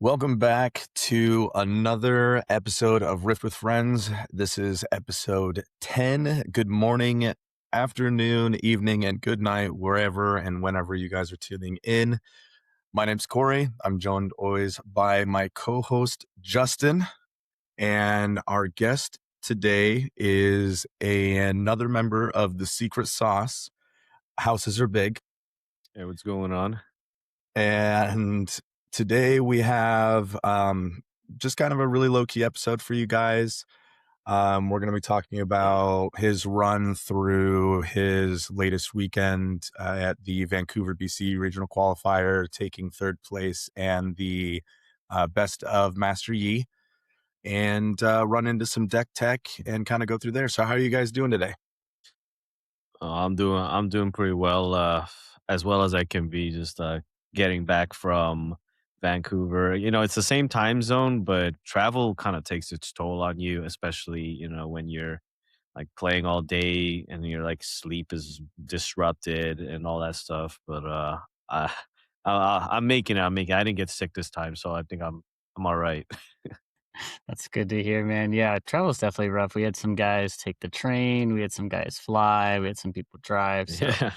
Welcome back to another episode of Rift with Friends. This is episode 10. Good morning, afternoon, evening, and good night, wherever and whenever you guys are tuning in. My name's Corey. I'm joined always by my co-host, Justin. And our guest today is another member of the Secret Sauce, Houses Are Big. Hey, what's going on? And today we have just kind of a really low-key episode for you guys. We're going to be talking about his run through his latest weekend at the Vancouver, BC Regional Qualifier, taking third place and the best of Master Yi, and run into some deck tech and kind of go through there. So how are you guys doing today? I'm doing pretty well as I can be. Just getting back from Vancouver. It's the same time zone, but travel kind of takes its toll on you, especially when you're like playing all day and your like sleep is disrupted and all that stuff. But I, I'm making it. I'm making. I didn't get sick this time, so I think I'm all right. That's good to hear, man. Yeah, travel's definitely rough. We had some guys take the train, we had some guys fly, we had some people drive, so Yeah.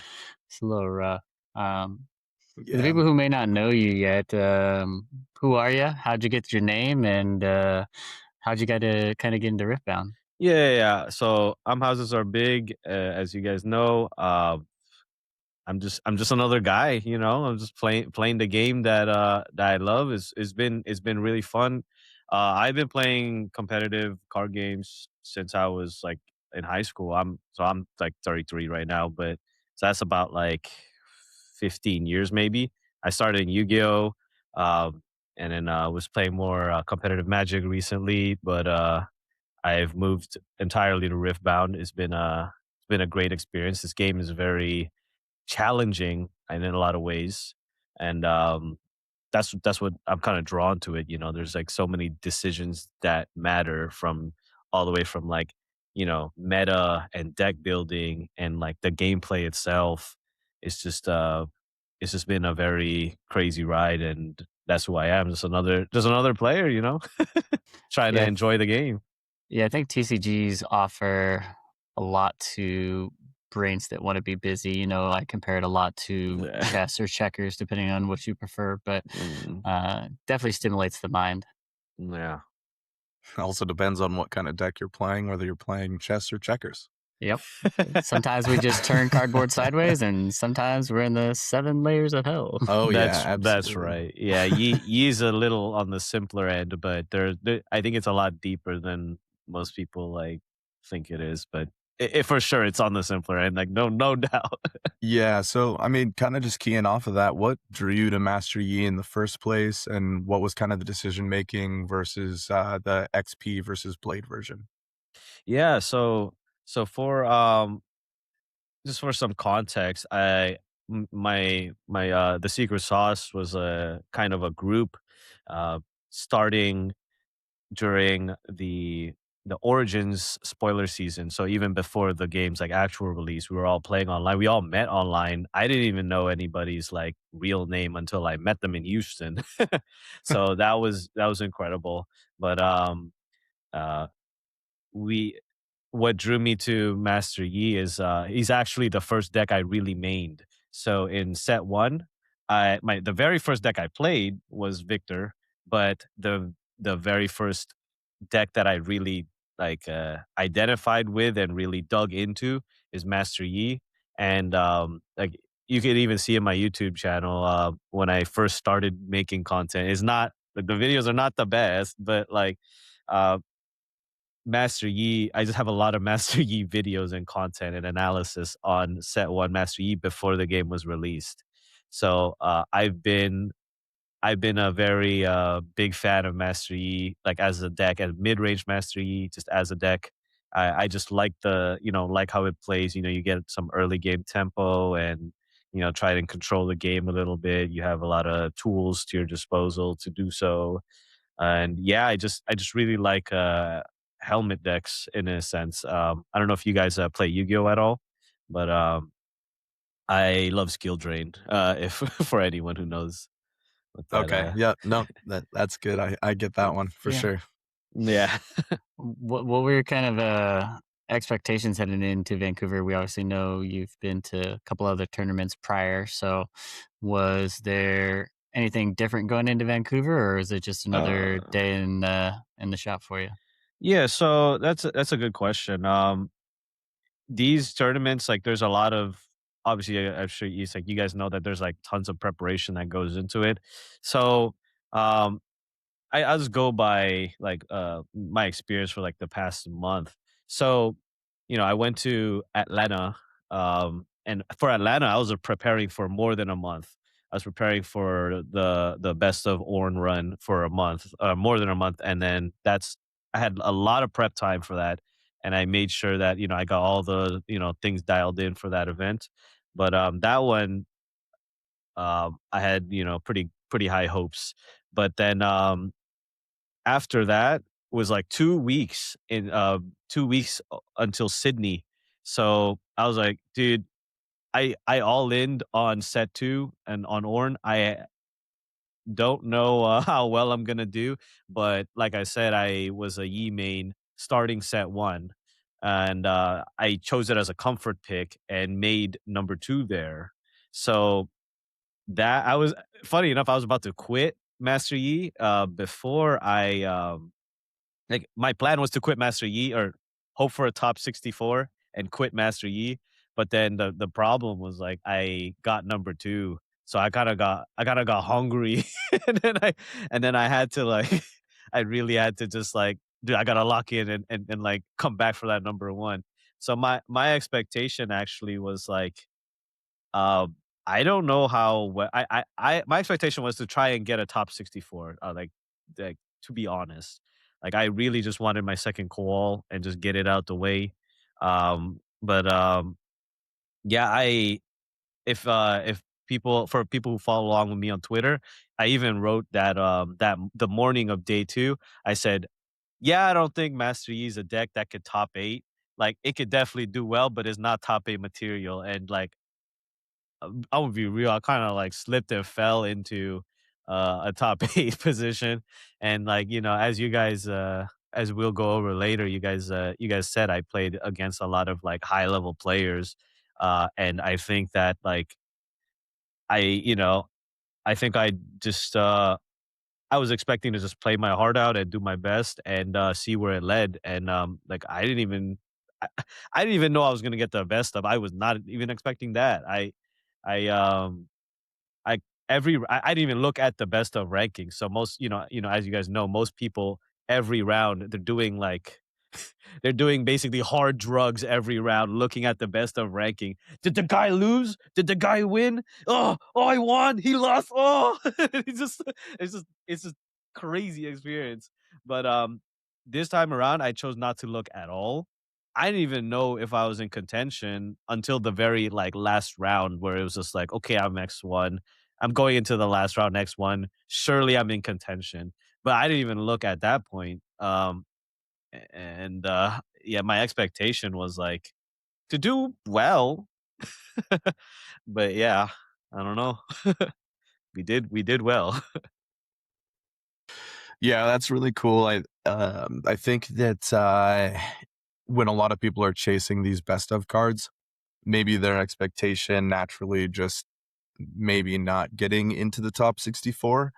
it's a little rough. Um, for the Yeah. people who may not know you yet, who are you? How'd you get your name, and how'd you get to kind of get into Riftbound? Yeah. So houses are big, as you guys know. I'm just another guy, I'm just playing the game that I love. It's been really fun. I've been playing competitive card games since I was like in high school. I'm like 33 right now, but so that's about like 15 years maybe. I started in Yu-Gi-Oh, and then was playing more competitive Magic recently, but I've moved entirely to Riftbound. It's been a great experience. This game is very challenging and in a lot of ways, and that's what I'm kind of drawn to it. There's like so many decisions that matter, from all the way from like meta and deck building and like the gameplay itself. It's just uh it's just been a very crazy ride, and that's who I am, just another player, trying to Yeah, enjoy the game. yeah, I think TCGs offer a lot to brains that want to be busy. I compare it a lot to Yeah. chess or checkers, depending on what you prefer, but Mm, definitely stimulates the mind. yeah. Also depends on what kind of deck you're playing, whether you're playing chess or checkers. Yep. Sometimes we just turn cardboard sideways, and sometimes we're in the 7 layers of hell. Oh, yeah, That's absolutely. right. Yeah, Ye's a little on the simpler end, but I think it's a lot deeper than most people like think it is. But for sure, it's on the simpler end. Like no doubt. Yeah, so I mean, kind of just keying off of that, what drew you to Master Yi in the first place, and what was kind of the decision making versus the XP versus Blade version? Yeah. So for just for some context, my the secret sauce was a kind of a group, starting during the Origins spoiler season. So even before the game's like actual release, we were all playing online. We all met online. I didn't even know anybody's like real name until I met them in Houston. So that was incredible. But uh we what drew me to Master Yi is he's actually the first deck I really mained. So in set one, the very first deck I played was Victor, but the very first deck that I really like identified with and really dug into is Master Yi. And like you could even see in my YouTube channel, when I first started making content, is not like the videos are not the best, but like uh Master Yi, I just have a lot of Master Yi videos and content and analysis on set one Master Yi before the game was released. So I've been a very big fan of Master Yi, like as a deck, and mid range Master Yi, just as a deck. I just like like how it plays. You get some early game tempo, and try and control the game a little bit. You have a lot of tools to your disposal to do so. And yeah, I just really like helmet decks in a sense. I don't know if you guys play Yu-Gi-Oh at all, but I love skill drain. If for anyone who knows, with that. Okay. Yeah. No, that's good. I get that one for Yeah. sure. Yeah. What were your kind of expectations heading into Vancouver? We obviously know you've been to a couple other tournaments prior, so was there anything different going into Vancouver, or is it just another uh, day in the shop for you? yeah. So that's a good question. These tournaments, like, there's a lot of obviously. I'm sure you guys know that there's like tons of preparation that goes into it. So um, I just go by like my experience for like the past month. So, I went to Atlanta, and for Atlanta, I was preparing for more than a month. I was preparing for the best of Orn run for a month, more than a month, and then I had a lot of prep time for that, and I made sure that I got all the things dialed in for that event. But that one, I had pretty high hopes. But then after that was like 2 weeks 2 weeks until Sydney. So, I was like, "Dude, I all in on set 2 and on Orn. I don't know, how well I'm gonna do, but like I said, I was a Yi main starting set 1, and, I chose it as a comfort pick and made number 2 there. So, that I was funny enough, I was about to quit Master Yi, before like, my plan was to quit Master Yi or hope for a top 64 and quit Master Yi, but then the problem was, like, I got number 2, so I kinda got hungry, and then I had to, like I really had to just, like, "Dude, I gotta lock in and, like, come back for that number 1." So my expectation actually was, like, um, I don't know how my expectation was to try and get a top 64, like, to be honest. Like, I really just wanted my second call and just get it out the way. But, yeah, if people who follow along with me on Twitter, I even wrote that the morning of day 2, I said, "Yeah, I don't think Master Yi is a deck that could top 8. Like, it could definitely do well, but it's not top 8 material." And, like, I'm gonna be real. I kind of like slipped and fell into a top 8 position, and like as we'll go over later, you guys said I played against a lot of like high level players, and I think that like I you know I think I just I was expecting to just play my heart out and do my best and see where it led, and like I, I didn't even know I was gonna get the best of. I was not even expecting that. I I I didn't even look at the best of rankings. So most, as you guys know, most people every round they're doing like they're doing basically hard drugs every round, looking at the best of ranking. Did the guy lose? Did the guy win? Oh, I won. He lost. Oh, it's just crazy experience. But this time around, I chose not to look at all. I didn't even know if I was in contention until the very like last round, where it was just like, okay, I'm X1. I'm going into the last round, X1. Surely I'm in contention. But I didn't even look at that point. And yeah, my expectation was like to do well, but yeah, I don't know. We did well. Yeah, that's really cool. I think that when a lot of people are chasing these best of cards, maybe their expectation naturally just maybe not getting into the top 64.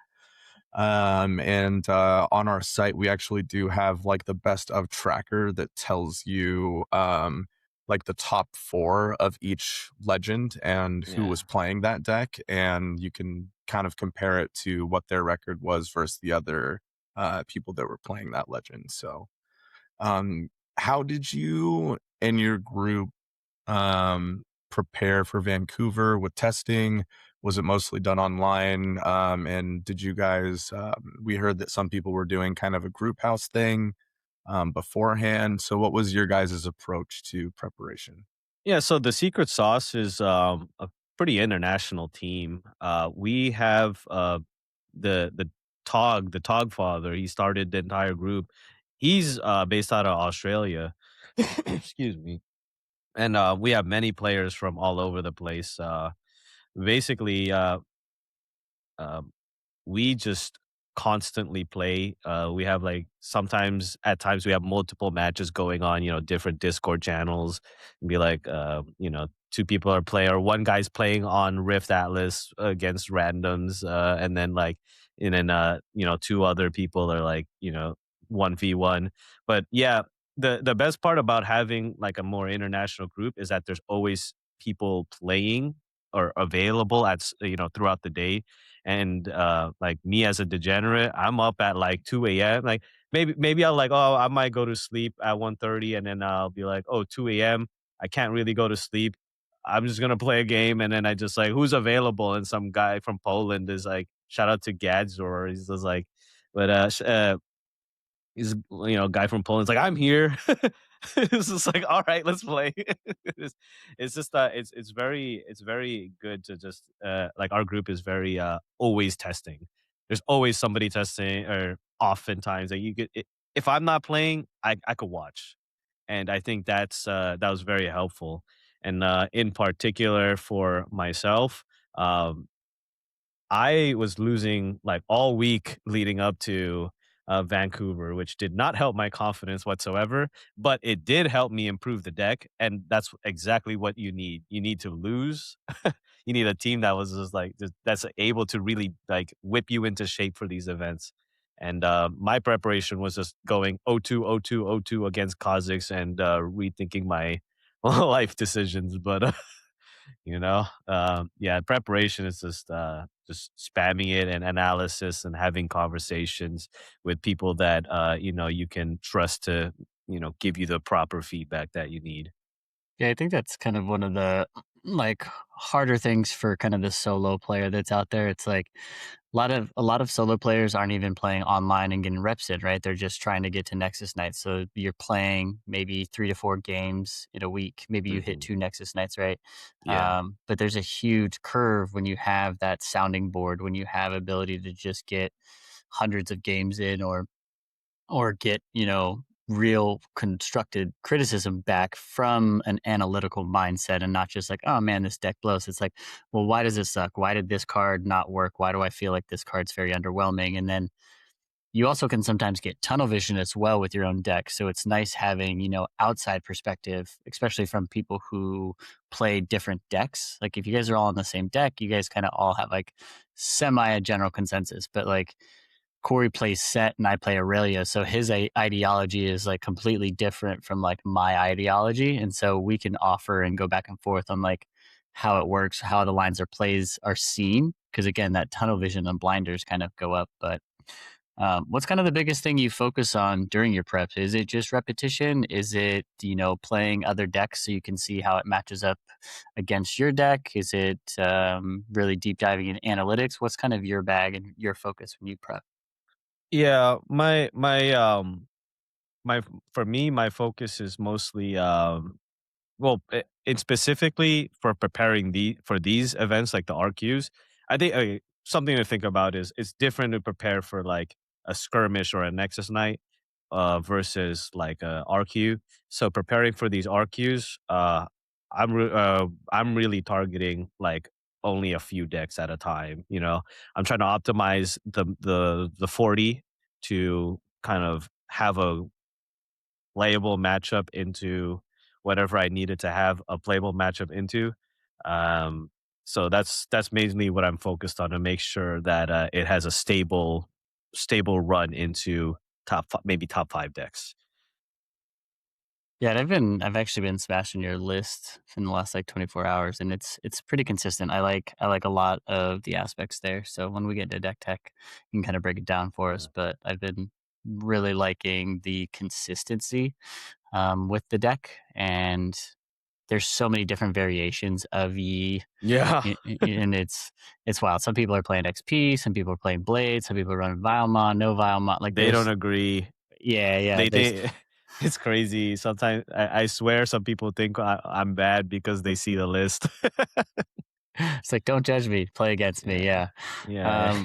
And on our site, we actually do have like the best of tracker that tells you like the top 4 of each legend and who Yeah. was playing that deck, and you can kind of compare it to what their record was versus the other people that were playing that legend. So, um, how did you and your group prepare for Vancouver with testing? Was it mostly done online? And did you guys? We heard that some people were doing kind of a group house thing beforehand. So, what was your guys' approach to preparation? Yeah, so the secret sauce is a pretty international team. We have the Tog father. He started the entire group. He's based out of Australia. Excuse me. And we have many players from all over the place. Basically, uh, we just constantly play. We have like sometimes at times we have multiple matches going on, different Discord channels and be like, two people are playing or one guy's playing on Rift Atlas against randoms, and then two other people are like, 1v1. But yeah, the best part about having like a more international group is that there's always people playing or available throughout the day. And like me as a degenerate, I'm up at like 2 a.m. Like maybe I'll like, oh, I might go to sleep at 1:30, and then I'll be like, oh, 2 a.m. I can't really go to sleep. I'm just gonna play a game, and then I just like, who's available? And some guy from Poland is like, shout out to Gads, or he's just like, but he's a guy from Poland's like, I'm here. It's just like, all right, let's play. It's just it's very good to just like our group is very always testing. There's always somebody testing, or oftentimes like if I'm not playing, I could watch. And I think that was very helpful. And in particular for myself, um I was losing like all week leading up to Vancouver, which did not help my confidence whatsoever, but it did help me improve the deck. And that's exactly what you need. You need to lose. You need a team that was just like, that's able to really like whip you into shape for these events. And my preparation was just going 0-2, 0-2, 0-2 against Kazakhs and rethinking my life decisions. But yeah, preparation is just spamming it and analysis and having conversations with people that you can trust to give you the proper feedback that you need. Yeah, I think that's kind of one of the like harder things for kind of the solo player that's out there. It's like a lot of solo players aren't even playing online and getting reps in, right? They're just trying to get to Nexus nights. So you're playing maybe 3 to 4 games in a week. Maybe you hit Hmm. 2 Nexus nights, right? Yeah. But there's a huge curve when you have that sounding board, when you have ability to just get hundreds of games in, or get real constructed criticism back from an analytical mindset, and not just like, oh man, this deck blows. It's like, well, why does it suck? Why did this card not work? Why do I feel like this card's very underwhelming? And then you also can sometimes get tunnel vision as well with your own deck, so it's nice having outside perspective, especially from people who play different decks. Like if you guys are all on the same deck, you guys kind of all have like semi a general consensus, but like Corey plays Set and I play Aurelia, so his ideology is like completely different from like my ideology, and so we can offer and go back and forth on like how it works, how the lines are plays are seen, because again, that tunnel vision and blinders kind of go up. But what's kind of the biggest thing you focus on during your preps? Is it just repetition? Is it playing other decks so you can see how it matches up against your deck? Is it really deep diving in analytics? What's kind of your bag and your focus when you prep? Yeah, my for me, my focus is mostly well, it's specifically for preparing for these events like the RQs. I think something to think about is it's different to prepare for like a skirmish or a Nexus night versus like a RQ. So preparing for these RQs, I'm really targeting like only a few decks at a time. I'm trying to optimize the 40 to kind of have a playable matchup into whatever I needed to have a playable matchup into. Um, so that's mainly what I'm focused on to make sure that it has a stable run into maybe top 5 decks. Yeah, and I've actually been smashing your list in the last like 24 hours, and it's pretty consistent. I like a lot of the aspects there. So when we get into deck tech, you can kind of break it down for us. But I've been really liking the consistency with the deck, and there's so many different variations of Yeah, and it's wild. Some people are playing XP, some people are playing Blade, some people are running Vilemon, no Vilemon. Like they don't there's agree. yeah, They there's think it's crazy. Sometimes I swear some people think I'm bad because they see the list. It's like, don't judge me, play against me. Yeah. Yeah.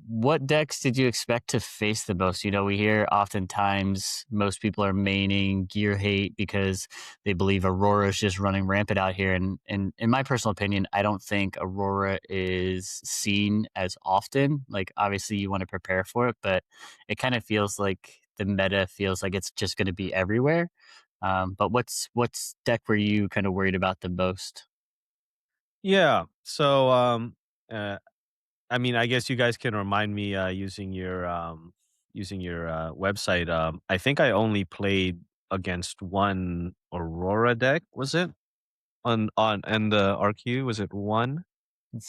What decks did you expect to face the most? We hear oftentimes most people are maining Gear Hate because they believe Aurora is just running rampant out here. And in my personal opinion, I don't think Aurora is seen as often. Like, obviously, you want to prepare for it, but it kind of feels like the meta feels like it's just going to be everywhere. But what's deck were you kind of worried about the most? Yeah. So, uh, I mean, I guess you guys can remind me using your website. I think I only played against one Aurora deck. Was it on and the RQ? Was it one Let's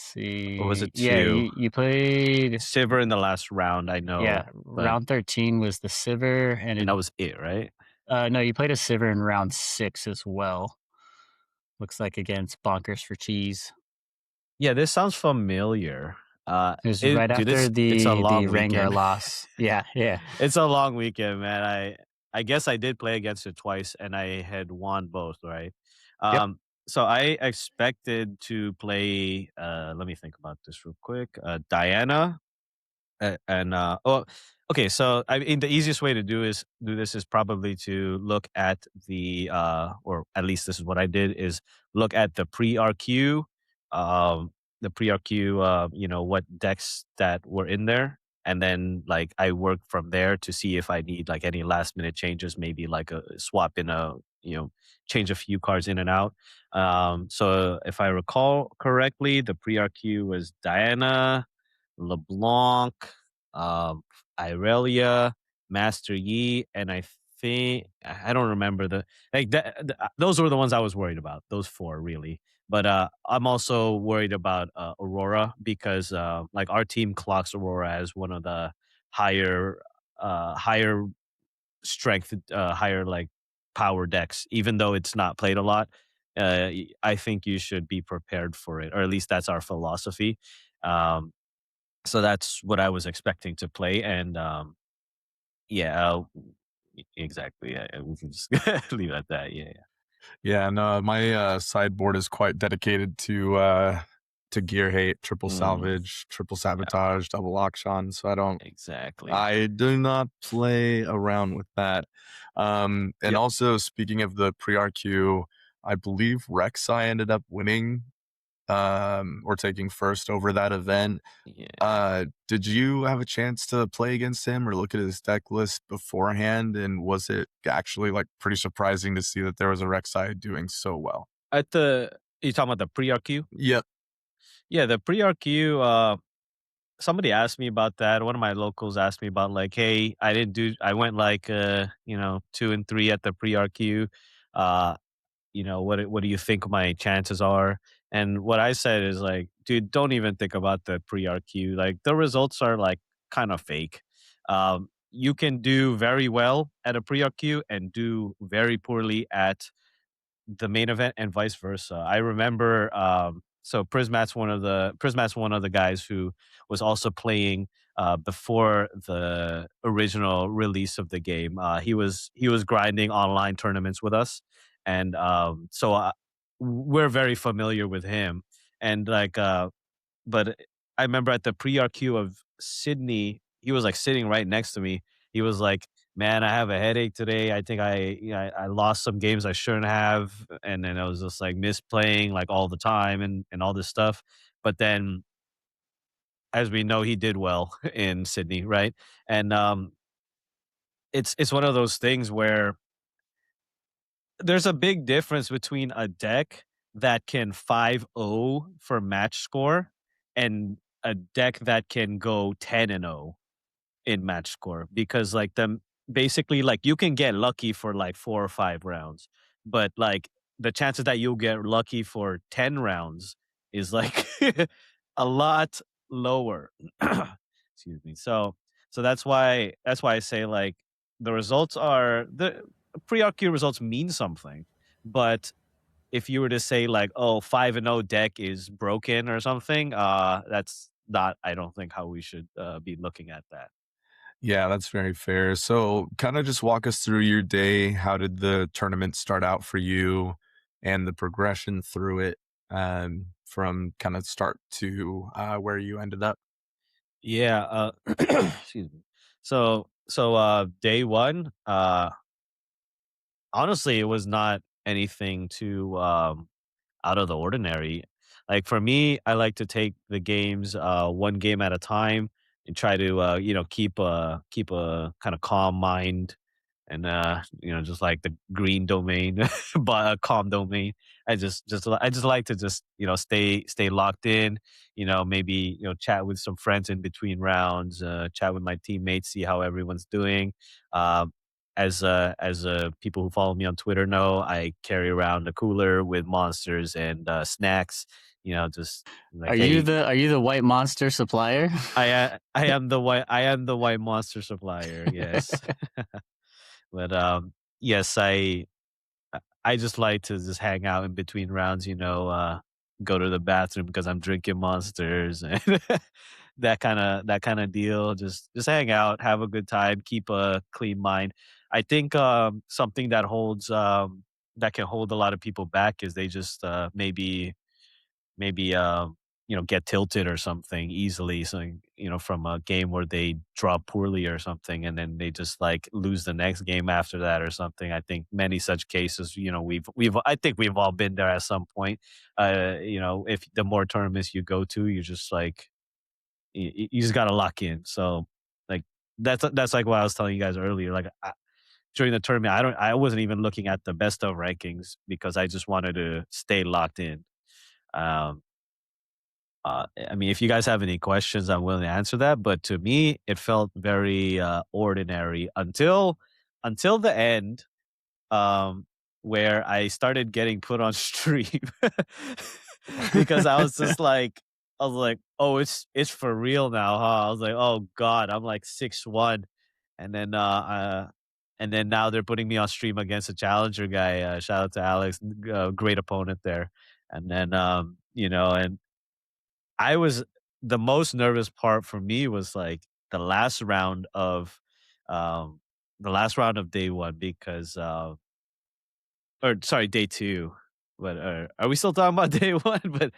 or was see. it Yeah, two? you played. Silver in the last round, I know, Yeah, but round 13 was the Sivir, and that was it, right? no, you played a Sivir in round 6 as well. Looks like against Bonkers for Cheese. Yeah, this sounds familiar. It was right Dude, after it's a the long Rengar weekend. loss. Yeah, yeah. It's a long weekend, man. I guess I did play against it twice, and I had won both, right? Yep. So I expected to play. Let me think about this real quick. Diana and oh, okay. So I mean, the easiest way to do this is probably to look at the or at least this is what I did is look at the pre RQ, the pre RQ, what decks that were in there, and then like I work from there to see if I need like any last minute changes, maybe like a swap in a change a few cards in and out. So if I recall correctly, the pre RQ was Diana. LeBlanc, um, Irelia, Master Yi, and I think I don't remember those were the ones I was worried about. Those four really, but I'm also worried about Aurora because like our team clocks Aurora as one of the higher strength, higher like power decks, even though it's not played a lot. I think you should be prepared for it, or at least that's our philosophy. Um, so that's what I was expecting to play, and, yeah, exactly, yeah, we can just leave it at that, yeah, yeah. Yeah, no, my sideboard is quite dedicated to gear hate, triple Mm, salvage, triple yeah, sabotage, double auction. So exactly. I do not play around with that. And Yep, also speaking of the pre RQ, I believe Rek'Sai ended up winning or taking first over that event. yeah. Did you have a chance to play against him or look at his deck list beforehand? And was it actually like pretty surprising to see that there was a Rek'Sai doing so well? At the You talking about the pre-RQ? Yep. Yeah, the pre-RQ, somebody asked me about that, one of my locals asked me about, like, "Hey, I went, like, 2 and 3 at the pre-RQ, uh, what do you think my chances are?" And what I said is like, dude, don't even think about the pre-RQ. Like the results are like kind of fake. You can do very well at a pre-RQ and do very poorly at the main event and vice versa. I remember so Prismat's one of the guys who was also playing before the original release of the game. He was grinding online tournaments with us, and we're very familiar with him. And like but I remember at the pre-RQ of Sydney, he was like sitting right next to me. He was like, "Man, I have a headache today. I think I lost some games I shouldn't have, and then I was just like misplaying like all the time and all this stuff." But then, as we know, he did well in Sydney, right? And it's one of those things where there's a big difference between a deck that can 5-0 for match score and a deck that can go 10-0 in match score because like them basically like you can get lucky for like 4 or 5 rounds, but like the chances that you'll get lucky for 10 rounds is like a lot lower. Excuse me. So that's why I say like the pre-RQ results mean something, but if you were to say like, oh, 5-0 deck is broken or something, that's not, I don't think how we should be looking at that. Yeah, that's very fair. So, kind of just walk us through your day. How did the tournament start out for you and the progression through it? from kind of start to where you ended up? Yeah, excuse me. Day one, honestly, it was not anything too out of the ordinary. Like for me, I like to take the games one game at a time and try to keep a kind of calm mind and just like the green domain, but a calm domain. I just like to just stay locked in. Maybe chat with some friends in between rounds, chat with my teammates, see how everyone's doing. Um, as people who follow me on Twitter know, I carry around a cooler with monsters and snacks. Just like, hey, Are you the white monster supplier? I am the white monster supplier. Yes, but yes, I just like to just hang out in between rounds. Go to the bathroom because I'm drinking monsters and that kind of deal. Just hang out, have a good time, keep a clean mind. I think something that can hold a lot of people back is they just maybe get tilted or something easily, so from a game where they draw poorly or something, and then they just like lose the next game after that or something. I think many such cases, we've I think we've all been there at some point. If the more tournaments you go to, you're just like you just gotta lock in. So like that's like what I was telling you guys earlier. Like during the tournament, I wasn't even looking at the best of rankings because I just wanted to stay locked in. um I mean, if you guys have any questions, I'm willing to answer that. But to me, it felt very ordinary until the end, um, where I started getting put on stream because I was like, oh, it's for real now, huh? I was like, oh god, I'm like 6-1, and then now they're putting me on stream against a challenger guy. Shout out to Alex, great opponent there, and then and I was the most nervous part for me was like the last round of um day one because or sorry, day two. But are we still talking about day one? But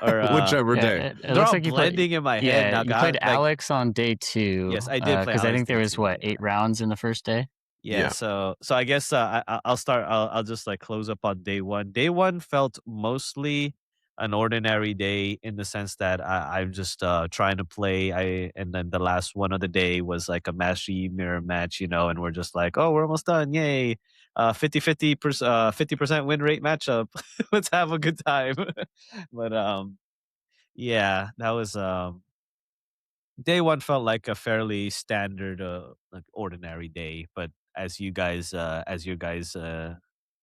or Whichever Yeah, day. it they're looks all like you played. blending in my head Yeah, now. you played Like, Alex on day two yes, I did play because I Alex think day there was two. what, 8 rounds in the first day. Yeah, Yeah. so I guess I'll start. I'll just like close up on day one. Day one felt mostly an ordinary day in the sense that I'm just trying to play. And then the last one of the day was like a Mastery mirror match, and we're just like, oh, we're almost done, yay! 50% win rate matchup. Let's have a good time. But yeah, that was day one felt like a fairly standard, like ordinary day, but as your guys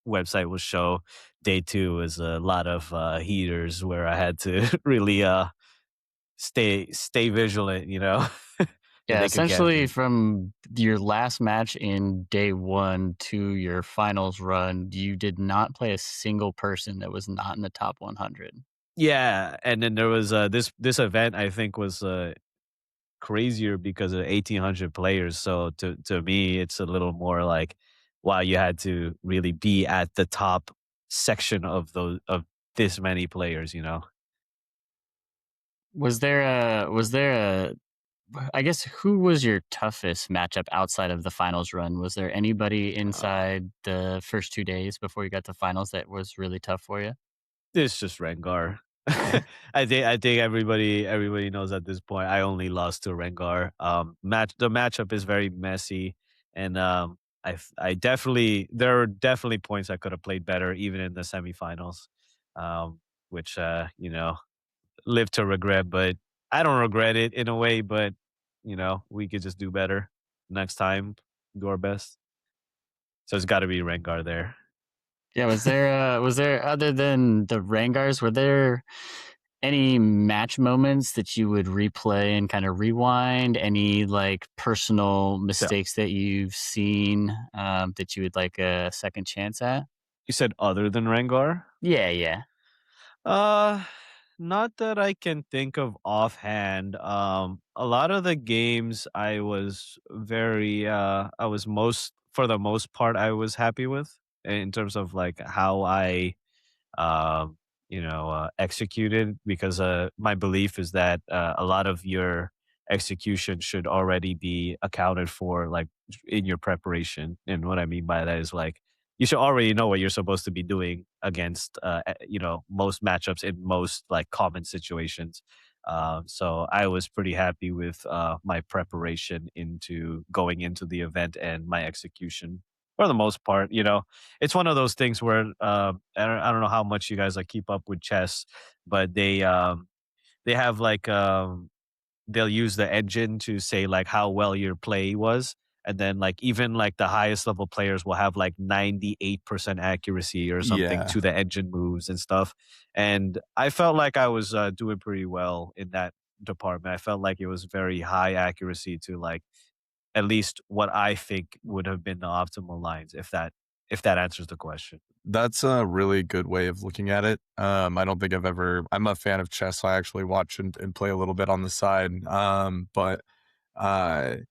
website will show, day two was a lot of heaters where I had to really stay vigilant, that Yeah, they could get essentially me. from your last match in day one to your finals run, you did not play a single person that was not in the top 100. Yeah, and then there was this event I think was crazier because of 1,800 players. So to me, it's a little more like, wow, you had to really be at the top section of this many players. Was there a I guess who was your toughest matchup outside of the finals run? Was there anybody Uh, inside the first 2 days before you got to finals that was really tough for you? it's just Rengar. I think everybody knows at this point. I only lost to Rengar. The matchup is very messy, and I definitely there are definitely points I could have played better even in the semifinals, which live to regret. But I don't regret it in a way. But we could just do better next time. Do our best. So it's got to be Rengar there. Yeah, was there other than the Rangars, were there any match moments that you would replay and kind of rewind? Any like personal So mistakes that you've seen that you would like a second chance at? you said other than Rengar? Yeah, yeah. Uh, Not that I can think of offhand. A lot of the games I was most for the most part I was happy with in terms of like how I um executed, because my belief is that a lot of your execution should already be accounted for, like, in your preparation. And what I mean by that is, like, you should already know what you're supposed to be doing against most matchups in most, like, common situations. So I was pretty happy with my preparation into going into the event and my execution for the most part. It's one of those things where I don't know how much you guys like keep up with chess, but they have like they'll use the engine to say like how well your play was. And then like even like the highest level players will have like 98% accuracy or something Yeah. to the engine moves and stuff. And I felt like I was doing pretty well in that department. I felt like it was very high accuracy to like at least what I think would have been the optimal lines, if that answers the question. That's a really good way of looking at it. I don't think I'm a fan of chess. So I actually watch and play a little bit on the side. But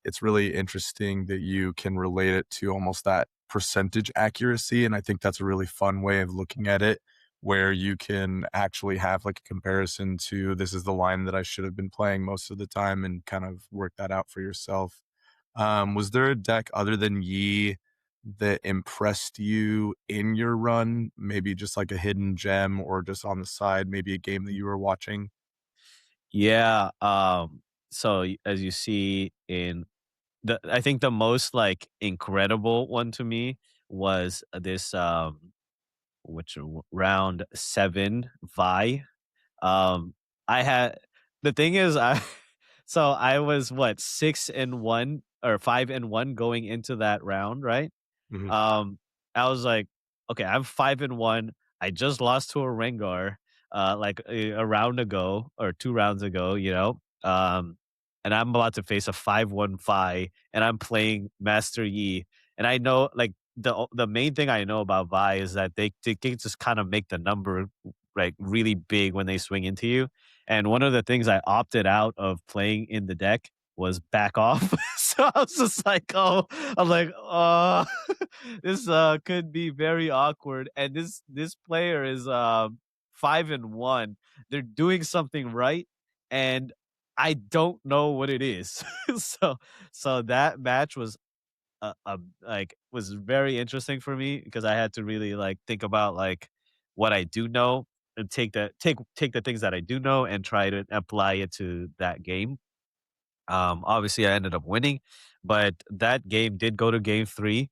it's really interesting that you can relate it to almost that percentage accuracy. And I think that's a really fun way of looking at it, where you can actually have like a comparison to this is the line that I should have been playing most of the time and kind of work that out for yourself. Was there a deck other than Yi that impressed you in your run? Maybe just like a hidden gem or just on the side, maybe a game that you were watching? Yeah. So as you see in I think the most like incredible one to me was this round 7 Vi. Um, I had the thing is I so I was what 6-1 or 5-1 going into that round, right? Mhm. Um, I was like, okay, I'm 5-1. I just lost to a Rengar, like a round ago or 2 rounds ago, and I'm about to face a 5-1 Vi, and I'm playing Master Yi, and I know like the main thing I know about Vi is that they can just kind of make the number like really big when they swing into you. And one of the things I opted out of playing in the deck was back off. So I was just like, oh, I'm like, oh, this could be very awkward. And this player is 5-1. They're doing something right, and I don't know what it is. so so that match was like was very interesting for me because I had to really like think about like what I do know and take the things that I do know and try to apply it to that game. Obviously, I ended up winning, but that game did go to game three.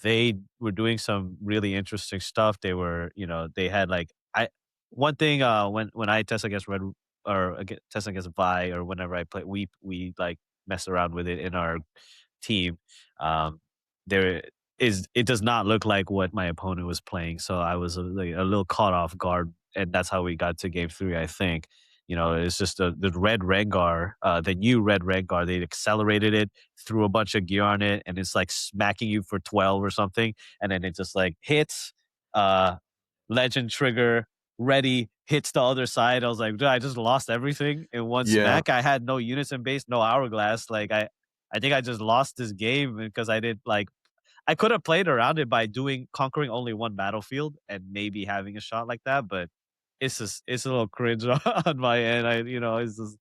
They were doing some really interesting stuff. They had like I one thing when I test against Red or test against Vi or whenever I play, we like mess around with it in our team. Um, there it does not look like what my opponent was playing, so I was like, a little caught off guard, and that's how we got to game three. I think. It's just the red Rengar, the new red Rengar. They accelerated it, threw a bunch of gear on it, and it's like smacking you for 12 or something. And then it just like hits, uh, legend trigger, ready, hits the other side. I was like, dude, I just lost everything in one Yeah. smack. I had no units in base, no hourglass. Like I think I just lost this game because I did like I could have played around it by conquering only one battlefield and maybe having a shot like that, but it's a little cringe on my end. It's just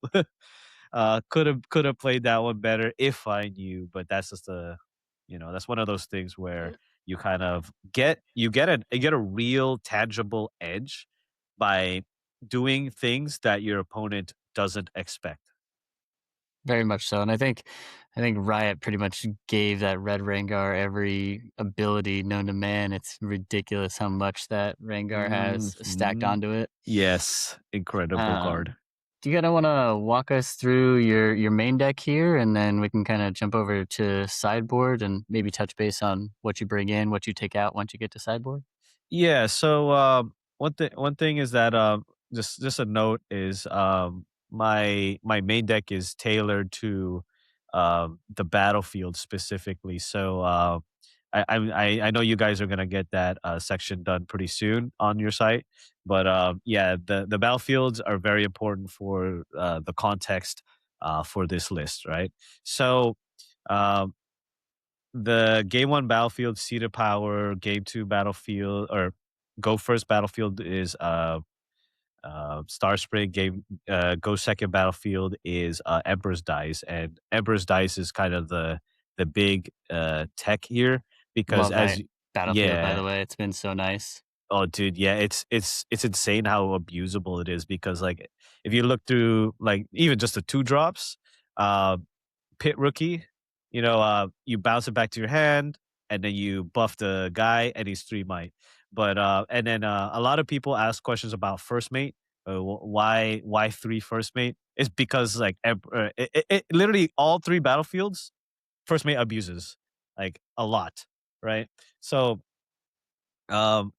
could have played that one better if I knew, but that's just that's one of those things where you kind of get a real tangible edge by doing things that your opponent doesn't expect. Very much so, and I think Riot pretty much gave that Red Rengar every ability known to man. It's ridiculous how much that Rengar has stacked Mhm. onto it. Yes, incredible card. Um, do you kinda wanna walk us through your main deck here, and then we can kinda jump over to sideboard and maybe touch base on what you bring in, what you take out once you get to sideboard? Yeah. So one thing is that just a note is my main deck is tailored to the battlefield specifically. So I know you guys are gonna get that section done pretty soon on your site, but yeah, the battlefields are very important for the context for this list, right? So. Um, the game one battlefield, seated power, game two battlefield, or go first battlefield is Star Spring. Go second battlefield is Emperor's Dice, and Emperor's Dice is kind of the big tech here because Love as that battlefield, by the yeah. way. It's been so nice. Oh, dude, yeah, it's insane how abusable it is because like if you look through like even just the two drops, uh, pit rookie, you bounce it back to your hand and then you buff the guy and he's 3 might. But and then a lot of people ask questions about first mate. Why three first mate? It's because like literally all three battlefields first mate abuses like a lot, right? So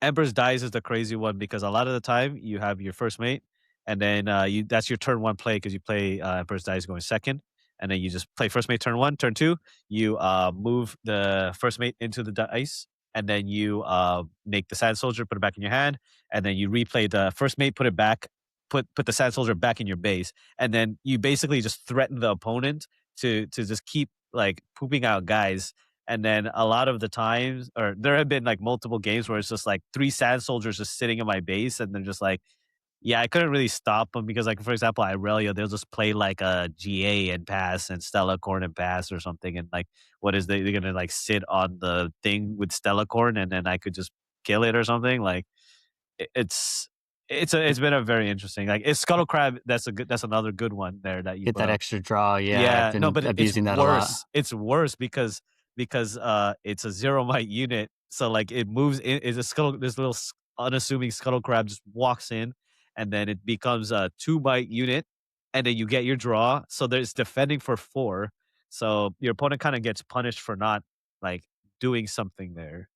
Emperor's Dice is the crazy one because a lot of the time you have your first mate, and then you that's your turn one play because you play Emperor's Dice going second, and then you just play first mate turn one, turn two. You move the first mate into the dice, and then you make the Sand Soldier, put it back in your hand, and then you replay the first mate, put it back, put the Sand Soldier back in your base, and then you basically just threaten the opponent to just keep like pooping out guys and then a lot of the times, or there have been like multiple games where it's just like three sand soldiers just sitting in my base, and they're just like, yeah, I couldn't really stop them because, like, for example, Irelia, they'll just play like a GA and pass and Stella Corn and pass or something. And like, what is they're gonna like sit on the thing with Stella Corn and then I could just kill it or something? Like, it- it's it's been a very interesting like it's Scuttle Crab. That's another good one there that you Get put that up. extra draw. Yeah, I've Yeah, no, been but it's abusing that a lot. worse. It's worse because it's a 0 might unit. So like it moves in is a scuttle this little unassuming scuttle crab just walks in and then it becomes a 2 might unit and then you get your draw. So there's defending for 4. So your opponent kind of gets punished for not like doing something there.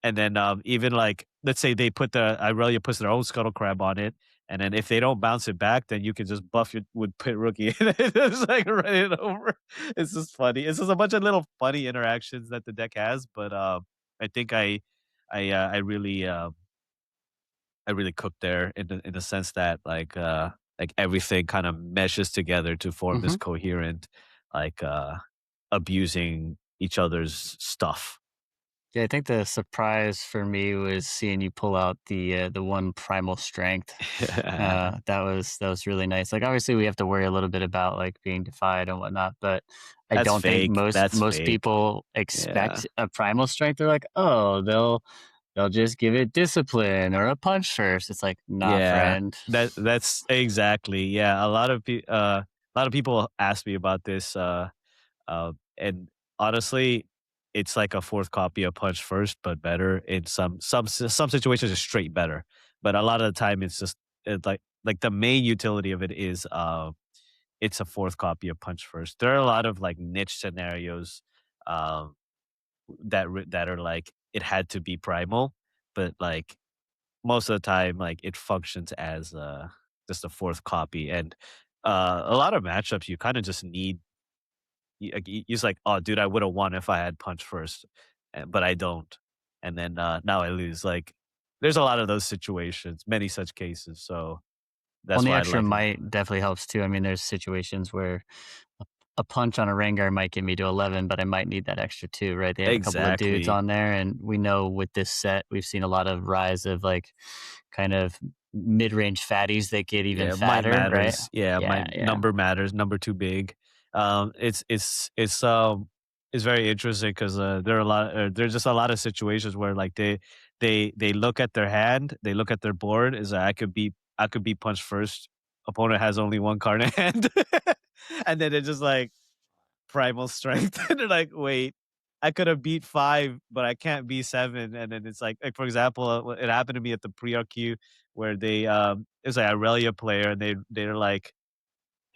And then, even, like, let's say they put the Irelia puts their own Scuttle Crab on it, and then if they don't bounce it back, then you can just buff it with Pit Rookie, and it's like, run it over. It's just funny. It's just a bunch of little funny interactions that the deck has, but, I think I really, I really cooked there in the sense that, like, everything kinda meshes together to form this Mhm. coherent, like, abusing each other's stuff. Yeah, I think the surprise for me was seeing you pull out the one primal strength. That was really nice. Like obviously we have to worry a little bit about like being defied and whatnot, but I That's don't think fake. most That's most fake. people Yeah. expect a primal strength. They're like, oh, they'll just give it discipline or a punch first. It's like, nah, Yeah. friend. That's exactly. Yeah, a lot of people ask me about this, and honestly, it's like a 4th copy of Punch First, but better in some situations, it's straight better. But a lot of the time, it's just like the main utility of it is, it's a 4th copy of Punch First. There are a lot of, like, niche scenarios, um, that are like, it had to be primal, but, like, most of the time, like, it functions as, just a 4th copy, and, a lot of matchups, you kinda just need he's like, "Oh, dude, I woulda won if I had punch first, but I don't." And then, now I lose, like, there's a lot of those situations, many such cases, so Well, that's and the why I extra like him. might definitely helps too. I mean, there's situations where a punch on a Rengar might get me to 11, but I might need that extra 2, right? They have a couple of dudes Exactly. on there, and we know with this set, we've seen a lot of rise of like kind of mid-range fatties that get even Yeah, might fatter, right? matters. Yeah, my Yeah, yeah. number matters, number too big. It's very interesting 'cause, there's just a lot of situations where, like, they look at their hand, they look at their board, is I could be punched first, opponent has only 1 card in hand, and then it's just like primal strength, and they're like, "Wait, I could have beat 5, but I can't beat 7," and then it's like, for example, it happened to me at the pre-RQ where it was like a Aurelia player, and they're like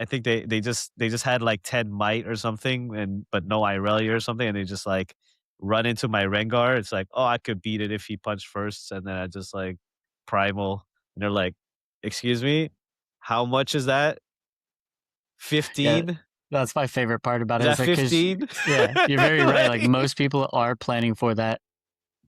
I think they just had, like, 10 might or something and but no Irelia or something, and they just, like, run into my Rengar, it's like, "Oh, I could beat it if he punched first," and then I just, like, primal, and they're like, "Excuse me? How much is that? Yeah, 15? that's my favorite part about Is it that is like, cause 15?" yeah, you're very right. Like Like most people are planning for that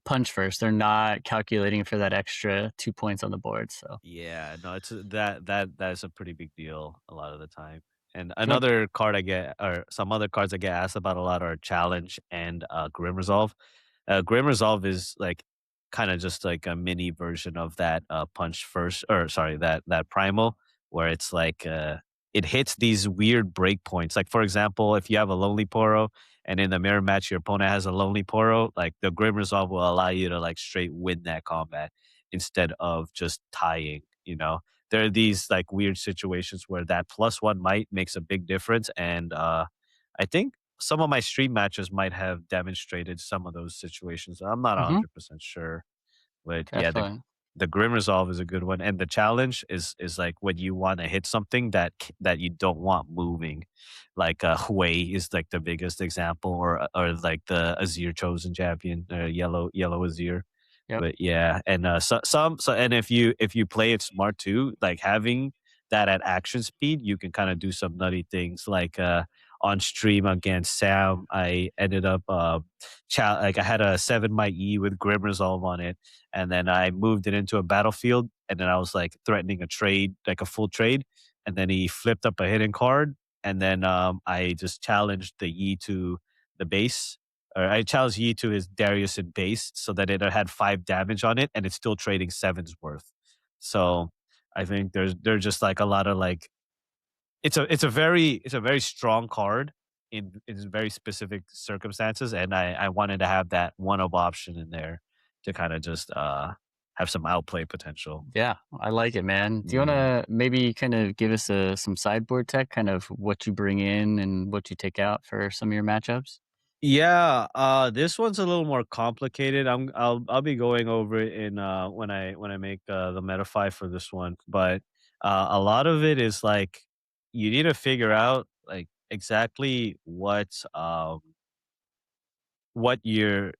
punch first. They're not calculating for that extra 2 points on the board. So Yeah, no, that is a pretty big deal a lot of the time. And do you want another card I get or some other cards I get asked about a lot are Challenge and Grim Resolve. Grim Resolve is like kind of just like a mini version of that punch first, or sorry, that primal, where it's like it hits these weird breakpoints. Like for example, if you have a lonely poro and in the mirror match your opponent has a lonely poro, like the grim resolve will allow you to like straight win that combat instead of just tying. There are these like weird situations where that +1 might makes a big difference, and I think some of my stream matches might have demonstrated some of those situations. I'm not Hmm. 100% sure, but yeah, the Definitely. the grim resolve is a good one, and the challenge is like when you want to hit something that you don't want moving, like Hui is like the biggest example, or like the Azir chosen champion, yellow Azir. Yep. But yeah, and and if you play it smart too, like having that at action speed, you can kind of do some nutty things. Like on stream against Sam, I ended up like I had a 7 my E with Grim Resolve on it, and then I moved it into a battlefield, and then I was like threatening a trade, like a full trade, and then he flipped up a hidden card, and then I just challenged the Yi to the base, or I challenged Yi to his Darius in base, so that it had 5 damage on it, and it's still trading 7's worth. So I think there's just like a lot of like it's a very strong card in very specific circumstances, and I wanted to have that one of option in there to kind of just have some outplay potential. Yeah, I like it, man. Do you want Mhm. to maybe kind of give us some sideboard tech, kind of what you bring in and what you take out for some of your matchups? Yeah, this one's a little more complicated. I'll be going over it in when I make the metafy for this one, but a lot of it is like you need to figure out like exactly what your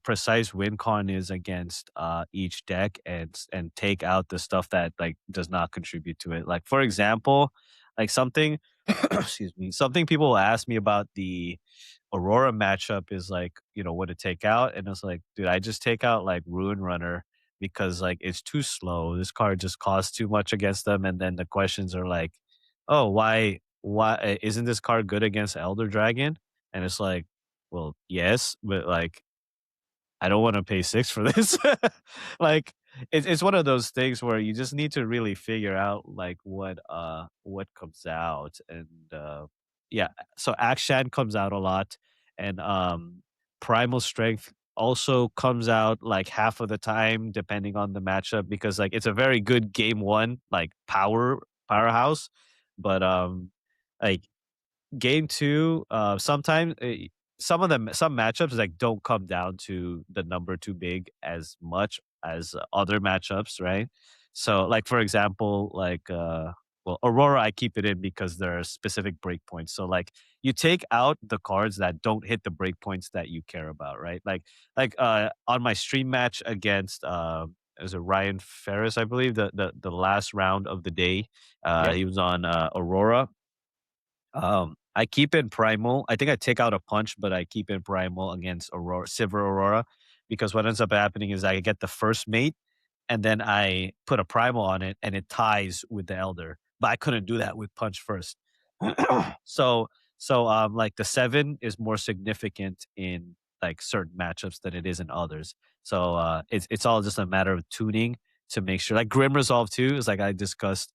precise win con is against each deck, and take out the stuff that like does not contribute to it. Like for example, like something excuse me, something people will ask me about the Aurora matchup is like, what to take out, and it's like, dude, I just take out like Ruin Runner because like it's too slow. This card just costs too much against them, and then the questions are like, oh, why isn't this card good against Elder Dragon? And it's like, well, yes, but like I don't wanna pay 6 for this. Like, it's one of those things where you just need to really figure out, like, what comes out, and, yeah, so Akshan comes out a lot, and, Primal Strength also comes out, like, half of the time, depending on the matchup, because, like, it's a very good game 1, like, powerhouse, but, like, game 2, sometimes some matchups like don't come down to the number too big as much as other matchups, right? So, like for example, like well, Aurora, I keep it in because there are specific breakpoints. So, like you take out the cards that don't hit the breakpoints that you care about, right? Like on my stream match against is it Ryan Ferris, I believe, the last round of the day. Yep. He was on Aurora. I keep in primal. I think I take out a punch, but I keep in primal against Aurora, Silver Aurora, because what ends up happening is I get the first mate, and then I put a primal on it, and it ties with the elder. But I couldn't do that with punch first. so like the 7 is more significant in like certain matchups than it is in others. So it's all just a matter of tuning to make sure. Like Grim Resolve 2 is like I discussed.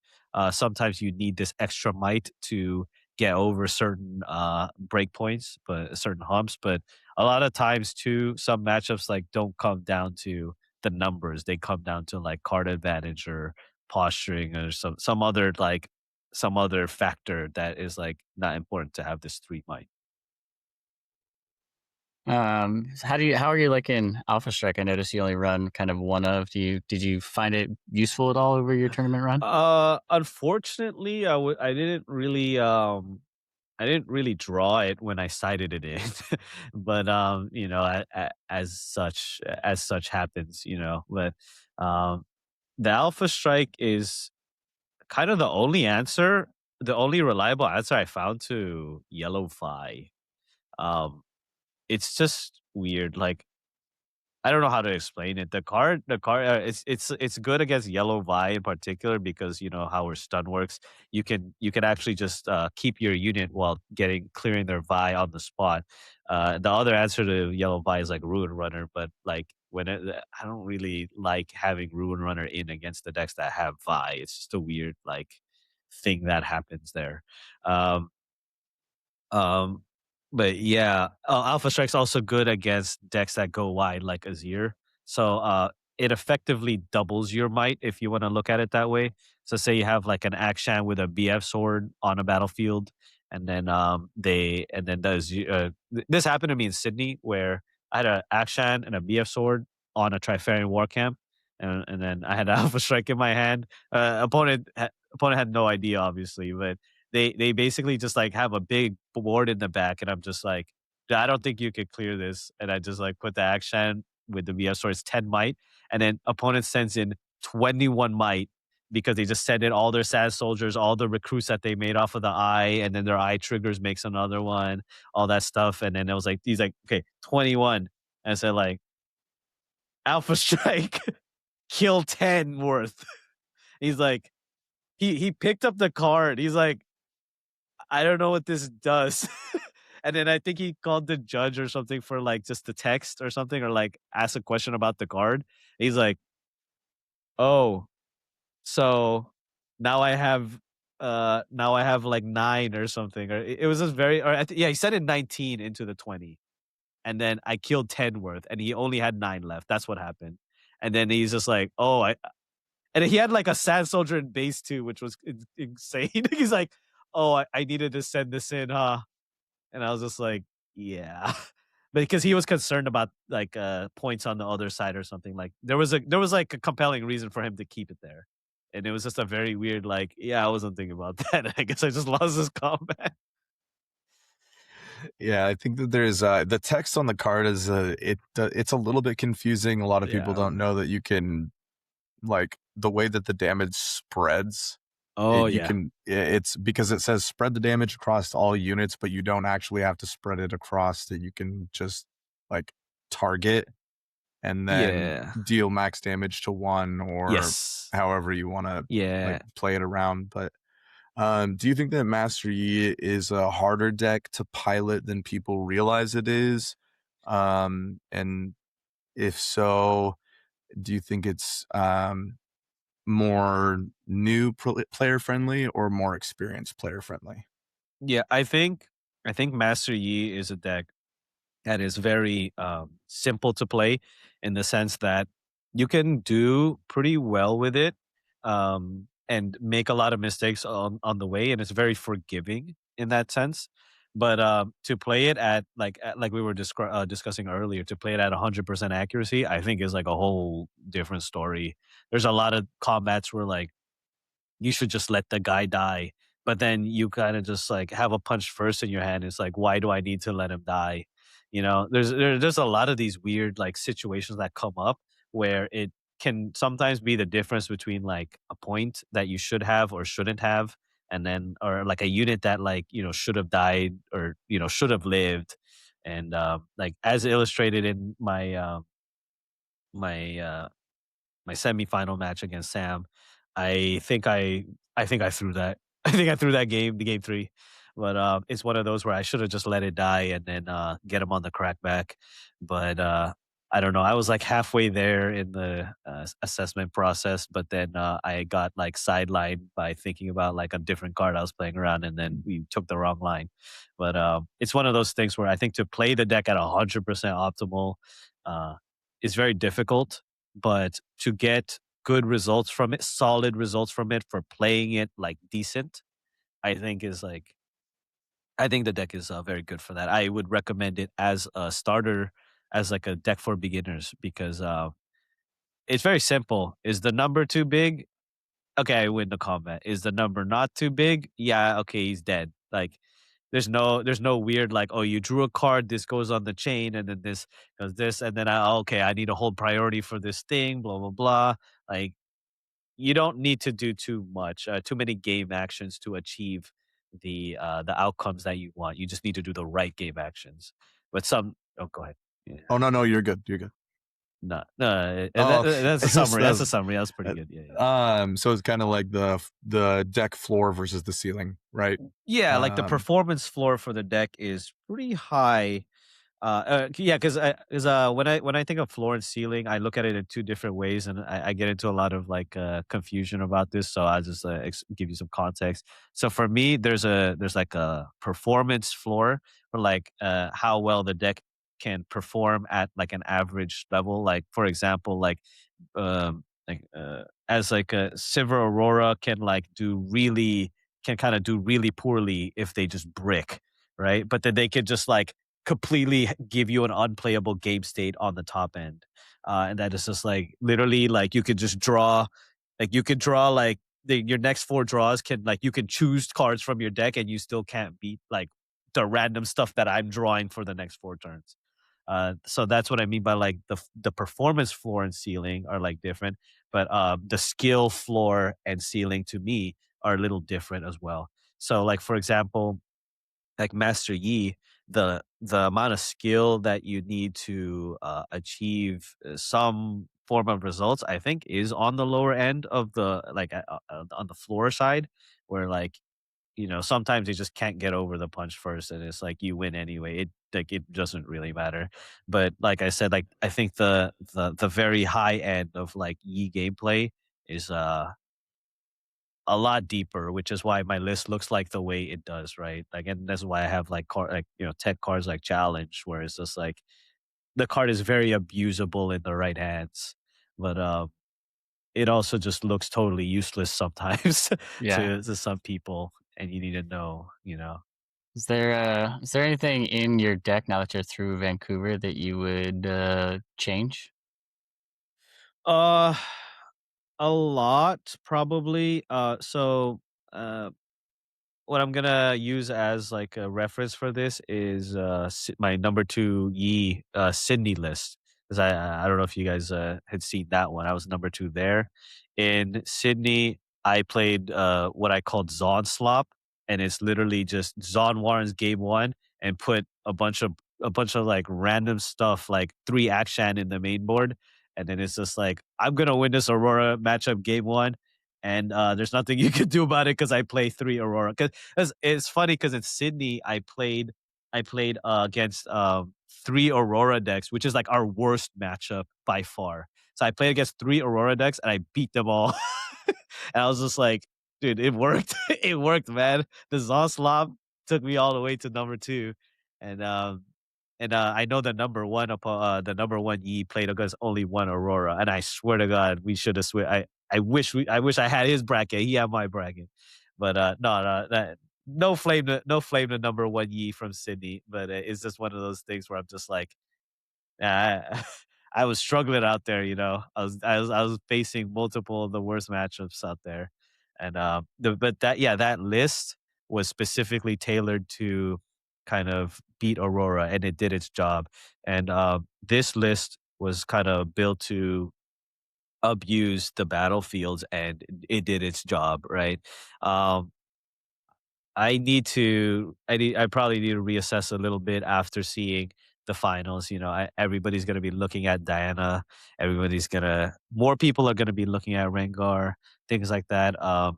Sometimes you need this extra might to get over certain breakpoints, but certain humps. But a lot of times too, some matchups like don't come down to the numbers. They come down to like card advantage or posturing or some other factor that is like not important to have this 3 might. How are you like in Alpha Strike? I noticed you only run kind of one of. Did you find it useful at all over your tournament run? Unfortunately, I didn't really draw it when I cited it in, but as such happens, But um, the Alpha Strike is kind of the only reliable answer I found to Yellow Fi. Um, it's just weird. Like I don't know how to explain it. The card, it's good against yellow Vi in particular because you know how our stun works. You can actually just keep your unit while getting clearing their Vi on the spot. The other answer to yellow Vi is like Ruin Runner, but like I don't really like having Ruin Runner in against the decks that have Vi. It's just a weird like thing that happens there. Um, um, but yeah, Alpha Strike's also good against decks that go wide like Azir. So it effectively doubles your might if you want to look at it that way. So say you have like an Akshan with a BF sword on a battlefield, and then this happened to me in Sydney where I had an Akshan and a BF sword on a Trifarian war camp, and then I had Alpha Strike in my hand. Opponent had no idea, obviously, but they basically just like have a big board in the back, and I'm just like, "Dude, I don't think you could clear this." And I just like put the action with the VS Sword, it's 10 might, and then opponent sends in 21 might because they just send in all their sad soldiers, all the recruits that they made off of the eye, and then their eye triggers makes another one, all that stuff. And then it was like he's like, okay, 21. And I said like Alpha Strike, kill 10 worth. He's like, he picked up the card. He's like, I don't know what this does. And then I think he called the judge or something for like just the text or something, or like ask a question about the card. He's like, "Oh, so now I have like 9 or something." Or it was just very, or yeah, he said it 19 into the 20. And then I killed 10 worth and he only had 9 left. That's what happened. And then he's just like, "Oh, I," and he had like a sad soldier in base too, which was insane. He's like, "Oh, I needed to send this in, huh?" And I was just like, "Yeah." Because he was concerned about like points on the other side or something. Like there was like a compelling reason for him to keep it there. And it was just a very weird, like, yeah, I wasn't thinking about that. I guess I just lost this combat. Yeah, I think that there's the text on the card is it's a little bit confusing. A lot of people Yeah. don't know that you can, like, the way that the damage spreads. Oh You yeah. can, it's because it says spread the damage across all units, but you don't actually have to spread it across. That you can just like target and then Yeah. deal max damage to one, or Yes. however you want to like Yeah. play it around. But do you think that Master Yi is a harder deck to pilot than people realize it is? And if so, do you think it's more new player friendly or more experienced player friendly? Yeah. I think Master Yi is a deck that is very simple to play in the sense that you can do pretty well with it and make a lot of mistakes on the way, and it's very forgiving in that sense. But to play it at like we were discussing earlier, to play it at 100% accuracy, I think is like a whole different story. There's a lot of combats where like you should just let the guy die. But then you kind of just like have a punch first in your hand. It's like, why do I need to let him die? You know, there's a lot of these weird like situations that come up where it can sometimes be the difference between like a point that you should have or shouldn't have, and then or like a unit that like should have died or should have lived, and like as illustrated in my my semifinal match against Sam, I think I threw that. I think I threw that game, the game 3. But it's one of those where I should have just let it die and then get him on the crackback. But I don't know. I was like halfway there in the assessment process, but then I got like sidelined by thinking about like a different card I was playing around, and then we took the wrong line. But it's one of those things where I think to play the deck at 100% optimal uh, is very difficult, but to get good results from it, solid results from it for playing it like decent, I think is like I think the deck is very good for that. I would recommend it as a starter, as like a deck for beginners because it's very simple. Is the number too big? Okay, I win the combat. Is the number not too big? Yeah, okay, he's dead. Like there's no weird like, oh, you drew a card, this goes on the chain, and then this goes this, and then okay, I need to hold priority for this thing, blah blah blah. Like you don't need to do too much, too many game actions to achieve the outcomes that you want. You just need to do the right game actions. But some, oh, go ahead. Yeah. Oh no, you're good. You're good. No, no, Oh, that's a summary. That's a summary. That's pretty uh, good. Yeah, yeah. so it's kind of like the deck floor versus the ceiling, right? Yeah, like the Um, performance floor for the deck is pretty high. Yeah, because when I think of floor and ceiling, I look at it in two different ways, and I get into a lot of like confusion about this. So I just give you some context. So for me, there's like a performance floor for like how well the deck can perform at like an average level. Like for example, as like a Silver Aurora can kind of do really poorly if they just brick, right? But then they could just like completely give you an unplayable game state on the top end. And that is just like literally like you could just draw, like you could draw like your next four draws can like you can choose cards from your deck and you still can't beat like the random stuff that I'm drawing for the next four turns. So that's what I mean by like the performance floor and ceiling are like different, but the skill floor and ceiling to me are a little different as well. So like for example, like Master Yi, the amount of skill that you need to achieve some form of results, I think, is on the lower end of the like on the floor side, where like sometimes you just can't get over the punch first, and it's like you win anyway. It doesn't really matter. But like I said, like I think the very high end of like Yi gameplay is a lot deeper, which is why my list looks like the way it does, right? Like, and that's why I have like tech cards like Challenge, where it's just like the card is very abusable in the right hands, but it also just looks totally useless sometimes Yeah. to some people, and you need to know. Is there anything in your deck now that you're through Vancouver that you would change? Uh, a lot probably. Uh, what I'm gonna use as like a reference for this is my number two Yi Sydney list, because I don't know if you guys had seen that one. I was number two there in Sydney. I played what I called Zon Slop, and it's literally just Zon Warren's game one and put a bunch of like random stuff like three Akshan in the main board, and then it's just like I'm gonna win this Aurora matchup game one, and there's nothing you can do about it because I play three Aurora. Because it's funny because in Sydney I played against three Aurora decks, which is like our worst matchup by far. So I played against three Aurora decks and I beat them all. And I was just like, dude, it worked. It worked, man. The Zonslop took me all the way to number two, and I know the number one Yi played against only one Aurora, and I swear to God, we should have switched. I wish I had his bracket. He had my bracket, but no, no flame to number one Yi from Sydney. But it's just one of those things where I'm just like, I, I was struggling out there. I was facing multiple of the worst matchups out there, and but that list was specifically tailored to kind of beat Aurora, and it did its job. And this list was kind of built to abuse the battlefields, and it did its job, right? Um, I probably need to reassess a little bit after seeing the finals. Everybody's gonna be looking at Diana. More people are gonna be looking at Rengar, things like that.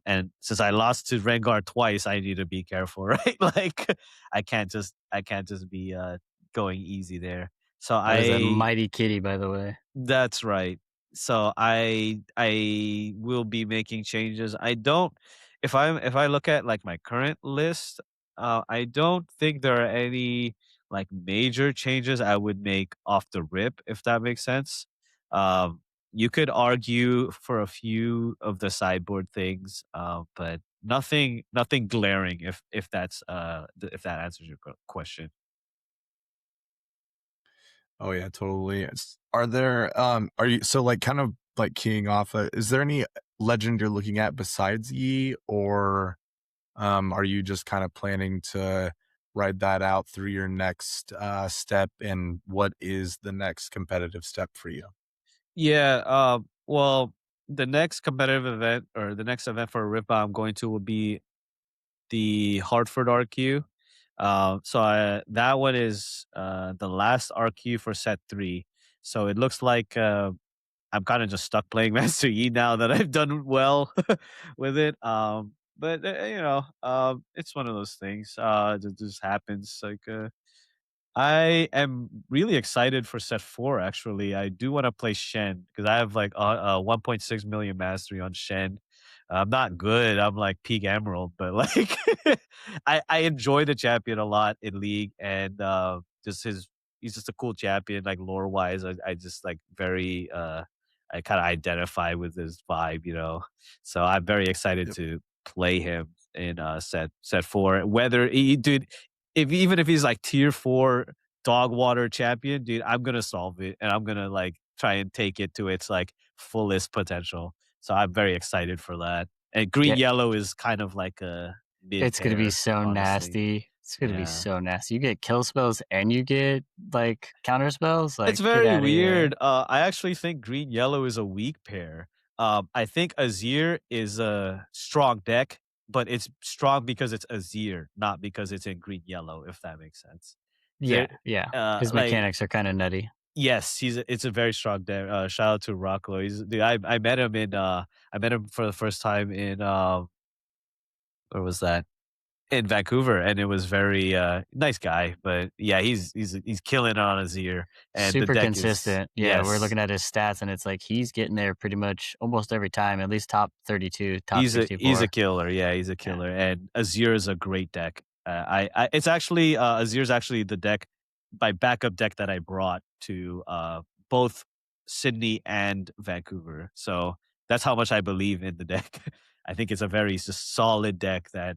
And since I lost to Rengar twice, I need to be careful, right? Like I can't just be going easy there. So That is a I mighty kitty, by the way. That's right. So I will be making changes. I don't if I look at like my current list, I don't think there are any like major changes I would make off the rip, if that makes sense. You could argue for a few of the sideboard things, but nothing glaring, if if that answers your question. oh yeah, totally. Are there are you so like kind of like keying off? Is there any legend you're looking at besides Yi, or are you just kind of planning to ride that out through your next step? And what is the next competitive step for you? Yeah, well, the next competitive event or the next event for Riftbound I'm going to will be the Hartford RQ. That one is the last RQ for set three. So it looks like I'm kind of just stuck playing Master Yi now that I've done well with it. But it's one of those things that just happens. I am really excited for set four. Actually, I do want to play Shen because I have like 1.6 million mastery on Shen. I'm not good. I'm like peak emerald, but like I enjoy the champion a lot in league, and just his he's just a cool champion. Like lore wise, I just like very I kind of identify with his vibe, So I'm very excited Yep. to play him in set four. Whether he, dude, if even if he's like tier four dog water champion, dude, I'm gonna solve it and I'm gonna like try and take it to its like fullest potential. So I'm very excited for that. And green Yeah, yellow is kind of like a mid it's gonna be pair, so honestly. nasty. It's gonna be Yeah. so nasty. You get kill spells and you get like counter spells. It's Like, get very out of here. weird. I actually think green yellow is a weak pair. I think Azir is a strong deck, but it's strong because it's Azir, not because it's in green yellow. If that makes sense. There, Yeah, yeah. His like mechanics are kind of nutty. yes, it's a very strong deck. Shout out to Rocco. Dude, I met him in I met him for the first time in where was that? In Vancouver, and it was very nice guy. But yeah, he's killing it on his ear, and the Super deck is consistent. Yeah, we're yes. looking at his stats, and it's like he's getting there pretty much almost every time. At least top 32, top He's a 64. killer. Yeah, he's a Yeah, killer. And Azir is a great deck. I it's actually Azir's actually the deck my backup deck that I brought to both Sydney and Vancouver. So that's how much I believe in the deck. I think it's a very solid deck that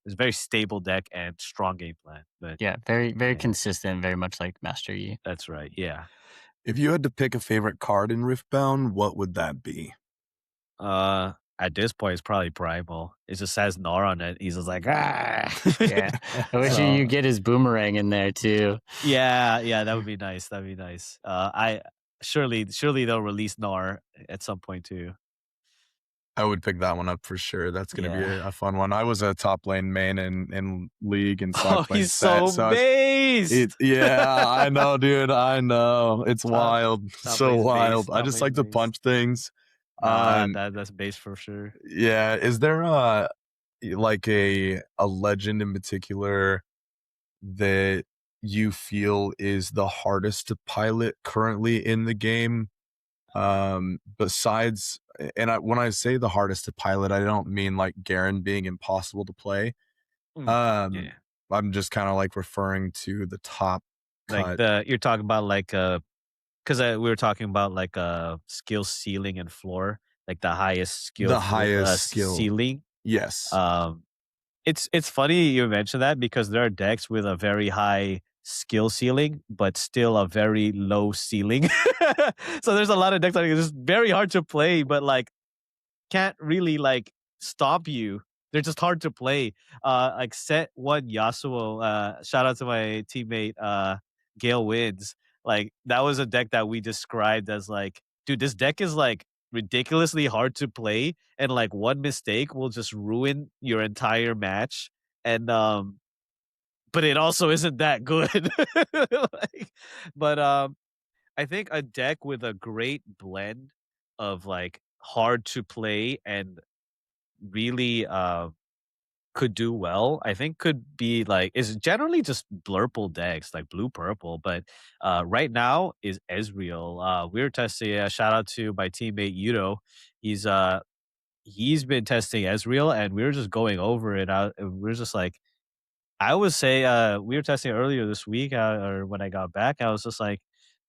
is a very stable deck and strong game plan. But yeah. Very, very yeah, consistent. Very much like Master Yi. that's right. Yeah. If you had to pick a favorite card in Riftbound, what would that be? At this point, it's probably Primal. It just says Gnar on it. He's just like, ah. Yeah, I wish you So get his boomerang in there too. yeah, that would be nice. That'd be nice. I surely they'll release Gnar at some point too. I would pick that one up for sure. That's going to be Yeah. a fun one. I was a top lane main in league, and so I Oh, played he's set. so based. Yeah, I know, dude. I know. It's top wild. top So lane's wild. based. I Top just lane's like to based. punch things. Nah, that's based for sure. Yeah. Is there like a legend in particular that you feel is the hardest to pilot currently in the game? Besides, and when I say the hardest to pilot, I don't mean like Garen being impossible to play. Yeah, I'm just kind of like referring to the top like cut, you're talking about like because we were talking about like skill ceiling and floor, like the highest skill the highest skill. ceiling. Yes. Um, it's funny you mention that because there are decks with a very high skill ceiling, but still a very low ceiling. So there's a lot of decks that are just very hard to play, but like can't really like stop you. They're just hard to play. Like set one Yasuo. Shout out to my teammate Gale Wins. Like that was a deck that we described as like, dude, this deck is like ridiculously hard to play, and like one mistake will just ruin your entire match. And but it also isn't that good. Like, but I think a deck with a great blend of like hard to play and really could do well, I think could be like is generally just blurple decks like blue purple, but right now is Ezreal. We're testing shout out to my teammate Yudo. He's he's been testing Ezreal and we were just going over it out and we're just like I would say we were testing earlier this week or when I got back, I was just like,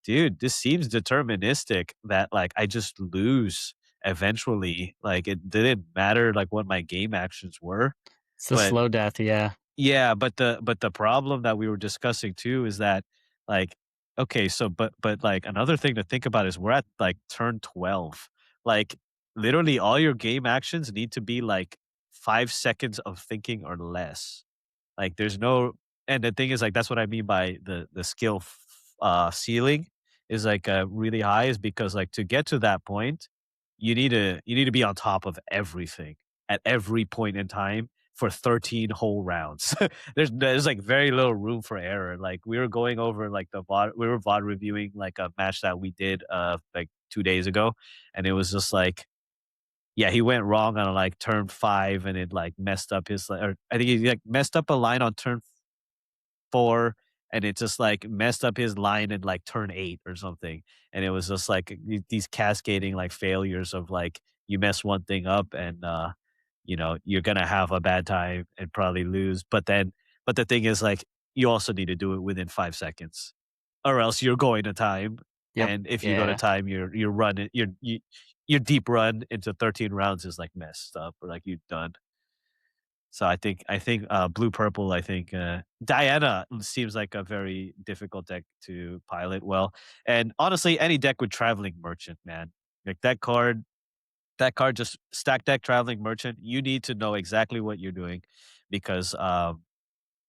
dude, this seems deterministic that like I just lose eventually. Like it didn't matter like what my game actions were. It's the But slow death. Yeah, yeah, but the problem that we were discussing too is that like okay, so but like another thing to think about is we're at like turn 12. Like literally all your game actions need to be like 5 seconds of thinking or less. Like there's no and the thing is like that's what I mean by the skill ceiling is like really high is because like to get to that point, you need to be on top of everything at every point in time for 13 whole rounds. There's like very little room for error. Like we were going over like we were VOD reviewing like a match that we did like 2 days ago, and it was just like, yeah, he went wrong on like turn 5, and it like messed up his or I think he like messed up a line on turn 4, and it just like messed up his line in like turn 8 or something. And it was just like these cascading like failures of like you mess one thing up, and you're gonna have a bad time and probably lose. But the thing is, like, you also need to do it within 5 seconds, or else you're going to time. Yep. And if you go to Yeah. time, you're running your deep run into 13 rounds is like messed up, or like you're done. So I think blue purple. I think Diana seems like a very difficult deck to pilot well, and honestly, any deck with traveling merchant, man, like that card just stack deck traveling merchant. You need to know exactly what you're doing, because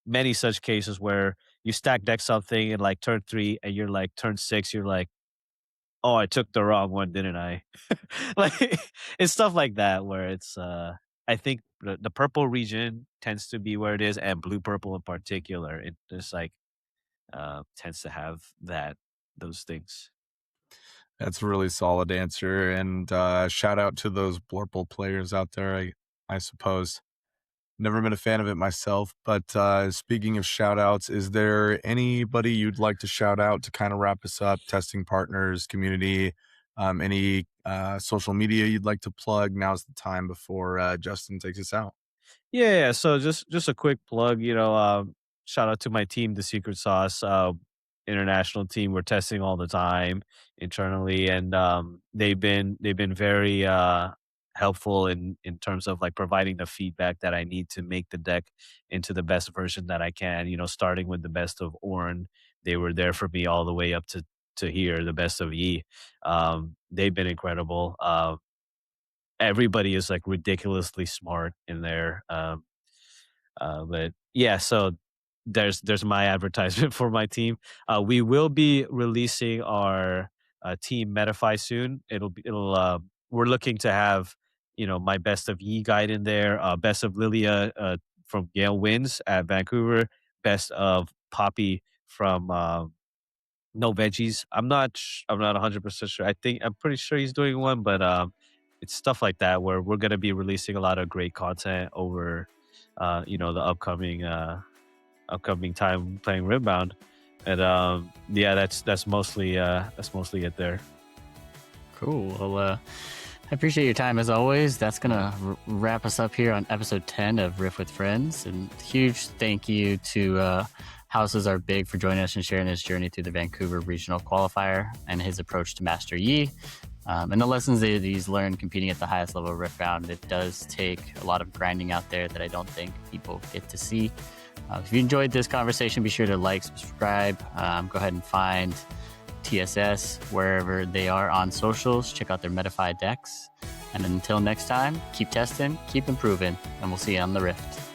many such cases where you stack deck something in like turn 3, and you're like turn 6, you're like, oh, I took the wrong one, didn't I? Like it's stuff like that where it's I think the purple region tends to be where it is, and blue purple in particular. It just like tends to have those things. That's a really solid answer. And shout out to those Blurple players out there, I suppose. Never been a fan of it myself, but speaking of shout outs, is there anybody you'd like to shout out to kind of wrap us up? Testing partners, community, any social media you'd like to plug? Now's the time before Justin takes us out. Yeah. So just a quick plug. Shout out to my team, the Secret Sauce international team. We're testing all the time internally, and they've been very helpful in terms of like providing the feedback that I need to make the deck into the best version that I can. Starting with the best of Orn, they were there for me all the way up to here, the best of Yi. They've been incredible. Everybody is like ridiculously smart in there. But yeah, so there's my advertisement for my team. We will be releasing our team Metafy soon. We're looking to have my best of Yi guide in there, best of Lilia from Gale Wins at Vancouver, best of Poppy from No Veggies. I'm not 100% sure. I'm pretty sure he's doing one, but it's stuff like that where we're gonna be releasing a lot of great content over the upcoming time playing Riftbound. And yeah, that's mostly it there. Cool. Well, I appreciate your time as always. That's going to wrap us up here on episode 10 of Riff with Friends. And huge thank you to Houses Are Big for joining us and sharing his journey through the Vancouver Regional Qualifier and his approach to Master Yi. And the lessons that he's learned competing at the highest level of Riftbound. It does take a lot of grinding out there that I don't think people get to see. If you enjoyed this conversation, be sure to like, subscribe. Go ahead and find TSS wherever they are on socials. Check out their Metafy decks. And until next time, keep testing, keep improving, and we'll see you on the Rift.